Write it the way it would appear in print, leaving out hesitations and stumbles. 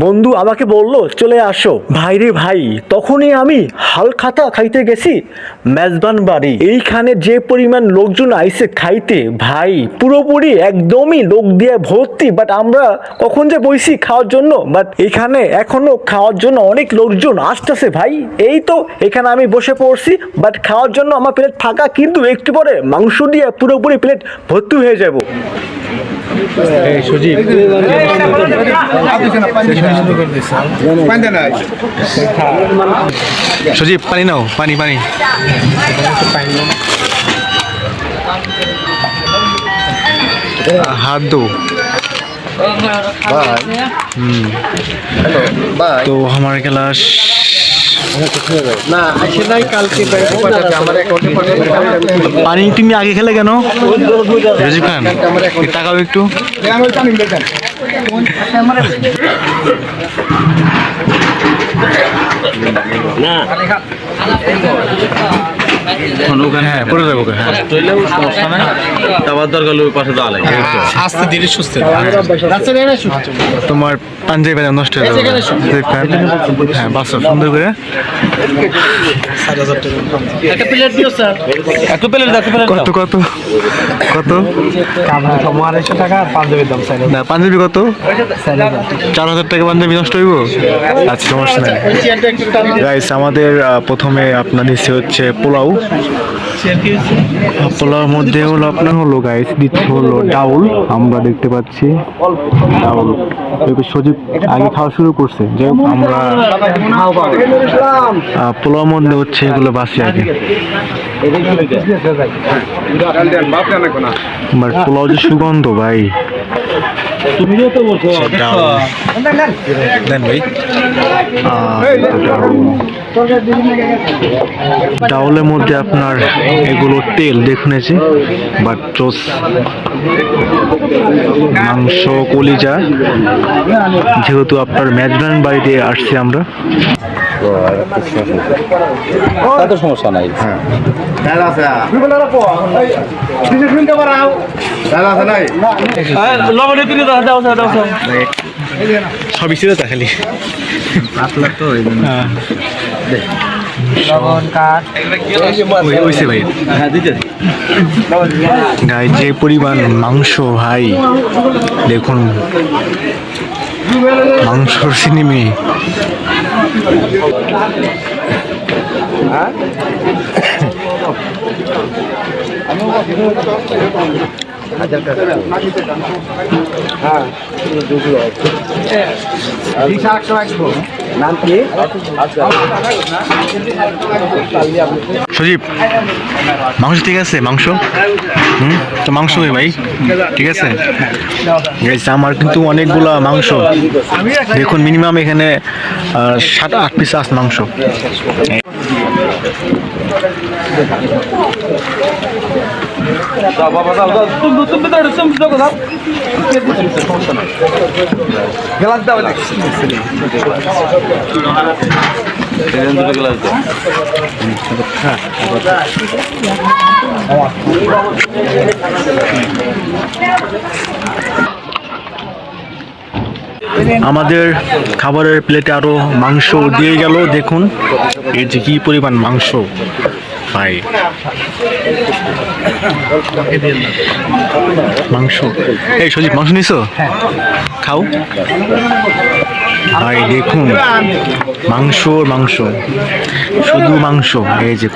বন্ধু আমাকে বলল চলে আসো। ভাই রে ভাই, তখনই আমি হালখাতা খাইতে গেছি মেজবান বাড়ি। এইখানে যে পরিমাণ লোকজন আইছে খাইতে, ভাই পুরোপুরি একদমই লোক দিয়ে ভর্তি। বাট আমরা কখন যে বইছি খাওয়ার জন্য, বাট এখানে এখনো খাওয়ার জন্য অনেক লোকজন আসতেছে ভাই। এই তো এখানে আমি বসে পড়ছি, বাট খাওয়ার জন্য আমার প্লেট ফাঁকা, কিন্তু একটু পরে মাংস দিয়ে পুরোপুরি প্লেট ভর্তি হয়ে যাব। সুজিব সুজিব পানি নাও, পানি পানি হাত দো। तो हमारे क्लास পানি তুমি আগে খেলে কেন রাজীব খান? তাকাও একটু। হ্যাঁ পড়ে যাবো। হ্যাঁ আস্তে ধীরে সুস্থ। তোমার পাঞ্জাবি নষ্ট হয়ে যাবে। হ্যাঁ বাসো সুন্দর করে। কত কত কত? 250 টাকা পাঞ্জাবির দাম। না পাঞ্জাবি কত? 4000 টাকা পাঞ্জাবি নষ্ট হইব? আচ্ছা সমস্যা নাই। গাইস আমাদের প্রথমে আপনার দিচ্ছে হচ্ছে পোলাও। পোলাওর মধ্যে হলো আপনার হলো গাইস দিচ্ছে হলো ডাউল। আমরা দেখতে পাচ্ছি ডাউল। সজীব আগে খাওয়া শুরু করছে। যাই হোক আমরা পোলাওর মধ্যে হচ্ছে এগুলো বাসি আগে। পোলাও যে সুগন্ধ ভাই। দেন ভাই। ডাউলের মধ্যে আপনার এগুলো তেল দেখুন এসে, বাট চোস মাংস কলিজা। যেহেতু আপনার মেজবান বাড়িতে আসছি আমরা, তাতে সমস্যা নাই। হ্যাঁ সবই ছিল তা খালি ভাই। যে পরিমাণ মাংস ভাই দেখুন, মাংসর সিনেমি। সজীব মাংস ঠিক আছে? মাংস তো মাংস ভাই ঠিক আছে। আমার কিন্তু অনেকগুলা মাংস দেখুন, মিনিমাম এখানে 7-8 পিস আছে মাংস। আমাদের খাবারের প্লেটে আরো মাংস দিয়ে গেল। দেখুন এই যে কি পরিমাণ মাংস ভাই। মাংস এই সজীব মাংস নিছো? খাও ভাই। দেখুন মাংস মাংস শুধু মাংস। এই যে